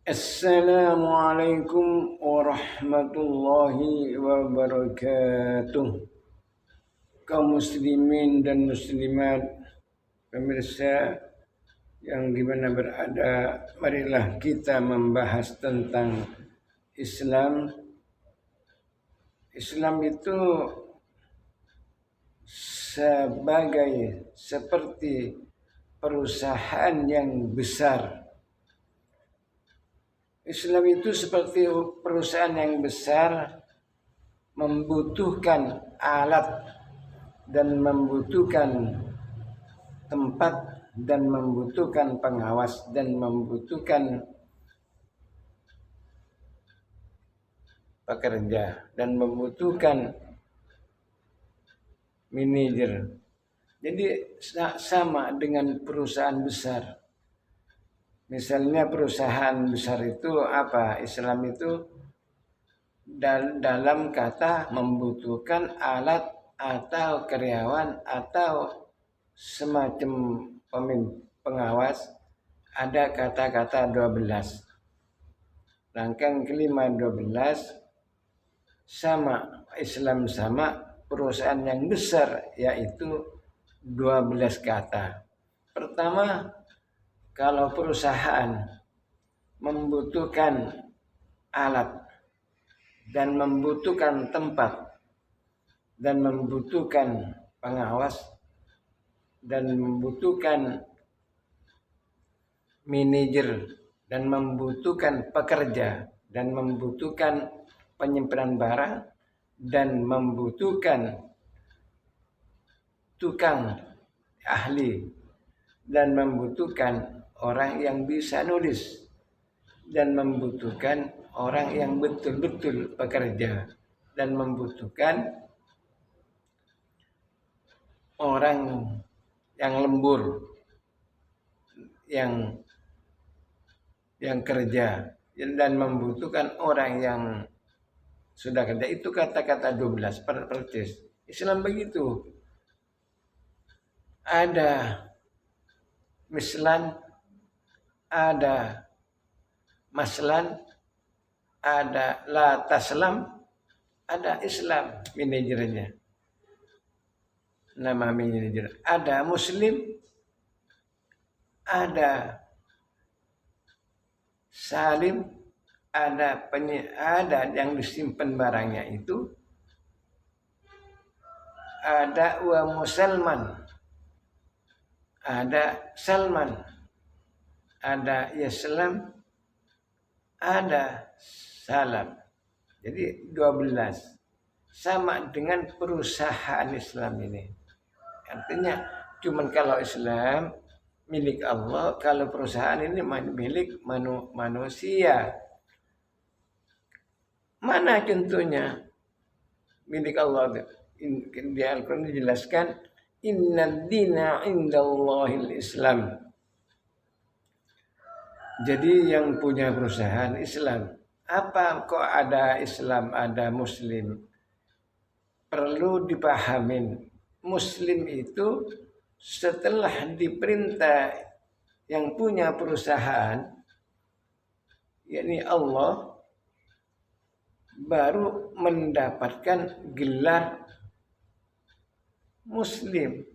Assalamualaikum warahmatullahi wabarakatuh. Kaum muslimin dan muslimat, pemirsa yang di mana berada, marilah kita membahas tentang Islam. Islam itu seperti perusahaan yang besar. Islam itu seperti perusahaan yang besar, membutuhkan alat dan membutuhkan tempat dan membutuhkan pengawas dan membutuhkan pekerja dan membutuhkan manajer. Jadi sama dengan perusahaan besar. Misalnya perusahaan besar itu apa? Islam itu dalam kata membutuhkan alat atau karyawan atau semacam pengawas, ada kata-kata 12. Rangkaian kelima 12 sama, Islam sama, perusahaan yang besar yaitu 12 kata. Pertama, kalau perusahaan membutuhkan alat dan membutuhkan tempat dan membutuhkan pengawas dan membutuhkan manajer dan membutuhkan pekerja dan membutuhkan penyimpanan barang dan membutuhkan tukang ahli dan membutuhkan orang yang bisa nulis dan membutuhkan orang yang betul-betul bekerja dan membutuhkan orang yang lembur, yang kerja, dan membutuhkan orang yang sudah kerja. Itu kata-kata 12 persis. Islam begitu. Ada mislan, ada maslan, ada la taslam, ada Islam manajernya. Nama manajer. Ada muslim, ada salim, ada yang disimpan barangnya itu, ada wa musalman, ada Salman, ada Yaslam, ada Salam. Jadi 12. Sama dengan perusahaan Islam ini. Artinya cuman kalau Islam milik Allah, kalau perusahaan ini milik manusia. Mana contohnya milik Allah? Di Al-Quran dijelaskan, Inna dina indallahil Islam. Jadi yang punya perusahaan Islam. Apa kok ada Islam, ada Muslim? Perlu dipahamin. Muslim itu setelah diperintah yang punya perusahaan, yakni Allah, baru mendapatkan gelar Muslim.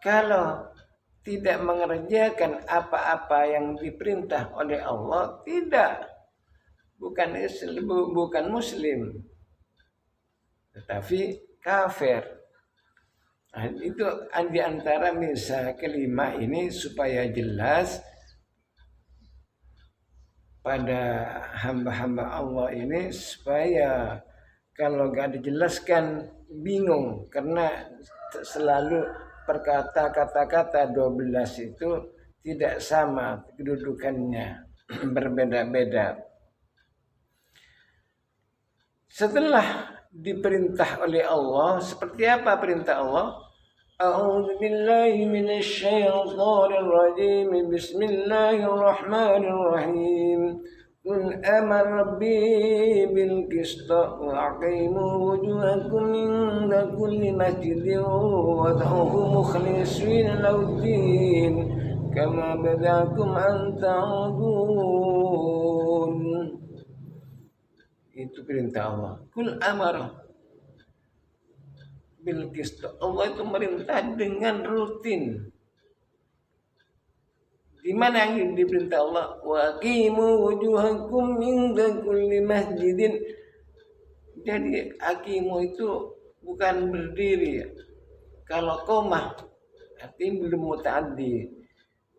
Kalau tidak mengerjakan apa-apa yang diperintah oleh Allah, bukan Muslim, tetapi kafir. Nah, itu di antara misal kelima ini supaya jelas pada hamba-hamba Allah ini, supaya kalau gak dijelaskan bingung, karena selalu kata-kata 12 itu tidak sama kedudukannya, berbeda-beda. Setelah diperintah oleh Allah, seperti apa perintah Allah? A'udzu billahi minasy syaithanir rajim. Bismillahirrahmanirrahim. Qul amara rabbi bil qist wa aqimu wujuhakum inda kulli masjidin wad'uhu mukhlishina lahu-d-din kama badakum an ta'udun. Itu perintah Allah. Kul amara bil qist. Allah itu merintah dengan rutin. Di mana yang diperintah Allah? Wa aqimu wujuhakum inda kulli masjidin. Jadi aqimu itu bukan berdiri. Kalau qomah artinya belum mutaaddi.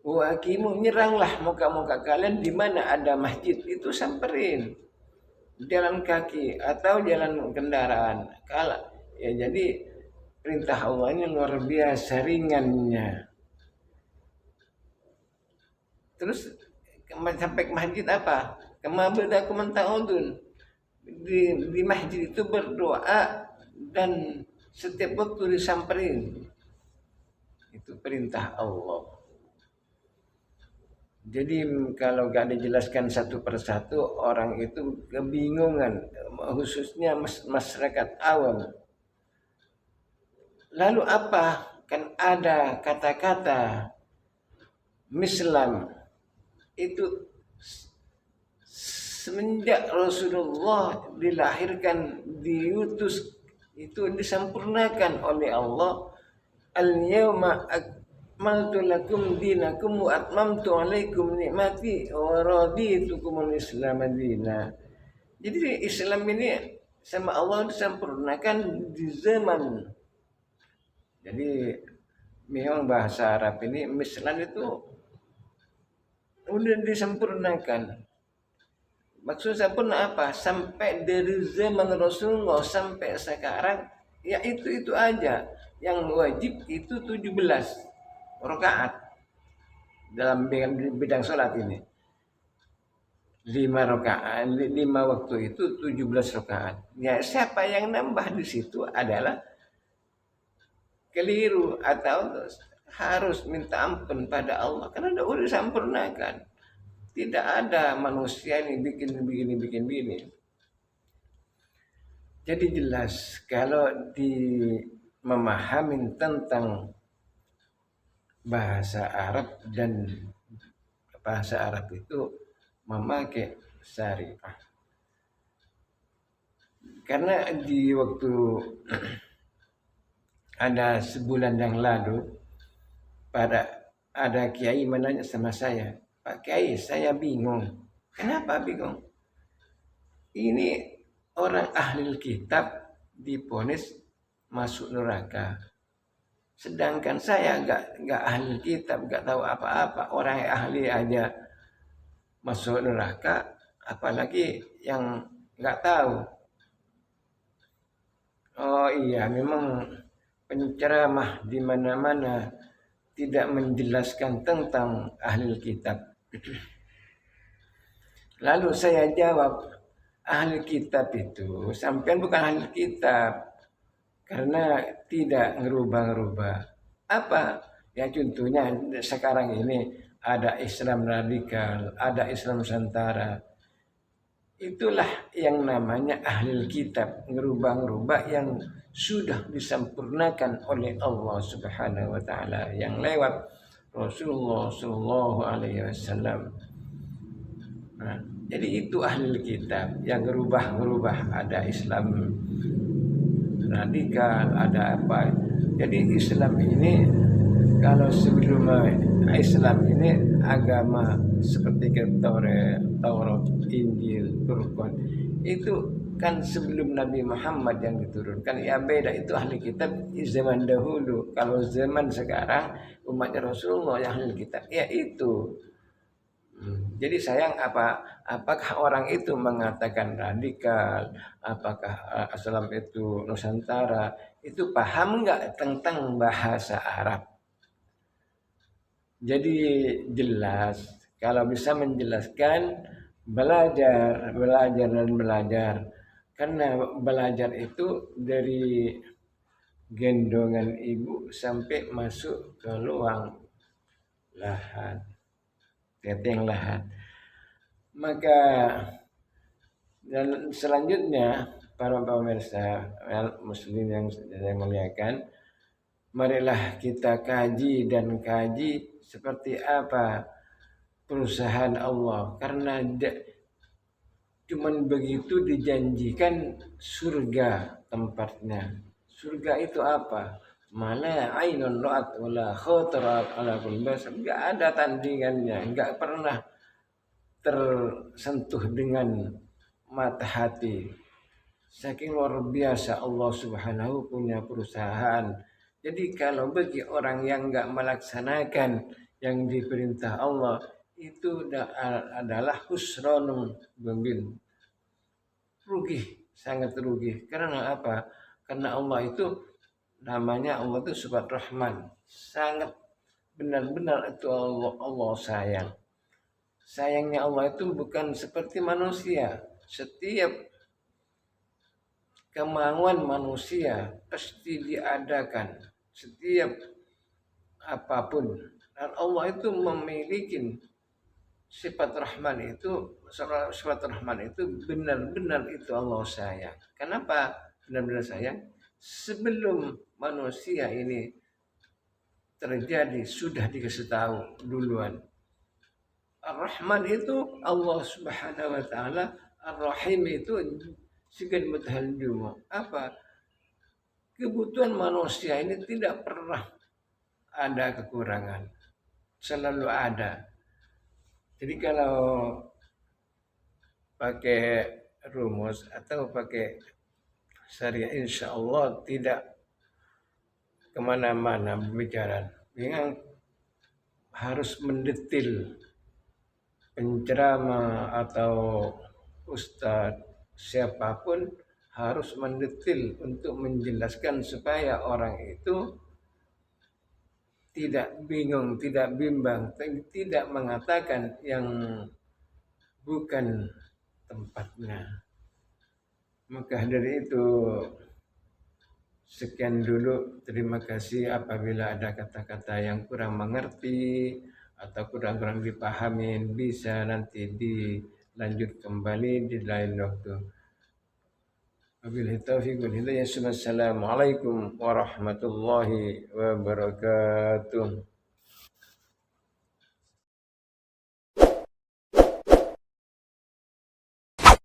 Wa aqimu, nyeranglah muka-muka kalian di mana ada masjid, itu samperin. Jalan kaki atau jalan kendaraan. Kalau ya jadi perintah Allah ini luar biasa ringannya. Terus sampai ke masjid apa? Kama badakum an ta'udun. Di masjid itu berdoa dan setiap waktu disamperin. Itu perintah Allah. Jadi kalau gak dijelaskan satu persatu, orang itu kebingungan, khususnya masyarakat awam. Lalu apa? Kan ada kata-kata Islam itu semenjak Rasulullah dilahirkan, diutus, itu disempurnakan oleh Allah. Al-yawma akmaltu lakum dinakum wa atmamtu alaikum ni'mati wa raditukumul Islam madina. Jadi Islam ini sama Allah disempurnakan di zaman. Jadi memang bahasa Arab ini Islam itu udah disempurnakan. Maksud sempurna apa? Sampai dari zaman Rasulullah sampai sekarang, ya itu aja. Yang wajib itu 17 rakaat dalam bidang sholat ini. 5 rakaat, 5 waktu itu 17 rakaat. Ya siapa yang nambah di situ adalah keliru atau harus minta ampun pada Allah karena udah disempurnakan. Tidak ada manusia yang bikin begini. Jadi jelas kalau memahami tentang bahasa Arab, dan bahasa Arab itu memakai syariah. Karena di waktu ada sebulan yang lalu ada kiai menanya sama saya, Pak Kiai, saya bingung. Kenapa bingung? Ini orang ahli kitab divonis masuk neraka. Sedangkan saya enggak ahli kitab, enggak tahu apa-apa. Orang yang ahli aja masuk neraka, apalagi yang enggak tahu. Oh iya, memang penceramah di mana-mana tidak menjelaskan tentang ahli kitab. Lalu saya jawab, ahli kitab itu sampean bukan ahli kitab karena tidak ngerubah-rubah. Apa? Ya contohnya sekarang ini ada Islam radikal, ada Islam Nusantara. Itulah yang namanya ahli kitab, ngerubah-ngerubah yang sudah disempurnakan oleh Allah Subhanahu wa taala yang lewat Rasulullah sallallahu alaihi wasallam. Nah, jadi itu ahli kitab yang ngerubah-ngerubah, ada Islam radikal, ada apa. Jadi Islam ini kalau sebelum Islam ini agama seperti Taurat, Injil, Quran itu kan sebelum Nabi Muhammad yang diturunkan. Ya beda, itu ahli kitab zaman dahulu. Kalau zaman sekarang umatnya Rasulullah yang ahli kitab, ya itu. Jadi sayang apakah orang itu mengatakan radikal, apakah Islam itu Nusantara, itu paham nggak tentang bahasa Arab? Jadi jelas kalau bisa menjelaskan belajar. Karena belajar itu dari gendongan ibu sampai masuk ke luang lahat, teteng lahat. Maka dan selanjutnya para pemirsa muslim yang saya muliakan, marilah kita kaji seperti apa perusahaan Allah, karena cuman begitu dijanjikan surga tempatnya. Surga itu apa? Mana ainun ra'at wala khotarat ala qalbi bashar. Enggak ada tandingannya, enggak pernah tersentuh dengan mata hati. Saking luar biasa Allah Subhanahu punya perusahaan. Jadi kalau bagi orang yang enggak melaksanakan yang diperintah Allah, itu adalah husranun mubin. Rugi, sangat rugi. Karena apa? Karena Allah itu namanya, Allah itu sifat Rahman. Sangat benar-benar itu Allah sayang. Sayangnya Allah itu bukan seperti manusia. Setiap kemauan manusia pasti diadakan. Setiap apapun. Dan Allah itu memiliki sifat Rahman itu, sifat Rahman itu benar-benar itu Allah sayang. Kenapa benar-benar sayang? Sebelum manusia ini terjadi sudah dikasih tahu duluan. Ar-Rahman itu Allah Subhanahu wa taala, Ar-Rahim itu segan mutahaljumu. Apa? Kebutuhan manusia ini tidak pernah ada kekurangan. Selalu ada. Jadi kalau pakai rumus atau pakai syariah, insya Allah tidak kemana-mana berbicara. Yang harus mendetil penceramah atau ustadz siapapun harus mendetil untuk menjelaskan supaya orang itu tidak bingung, tidak bimbang, tidak mengatakan yang bukan tempatnya. Maka dari itu sekian dulu. Terima kasih. Apabila ada kata-kata yang kurang mengerti atau kurang dipahamin, bisa nanti dilanjut kembali di lain waktu. Wabillahi taufiq wal hidayah. Assalamualaikum warahmatullahi wabarakatuh.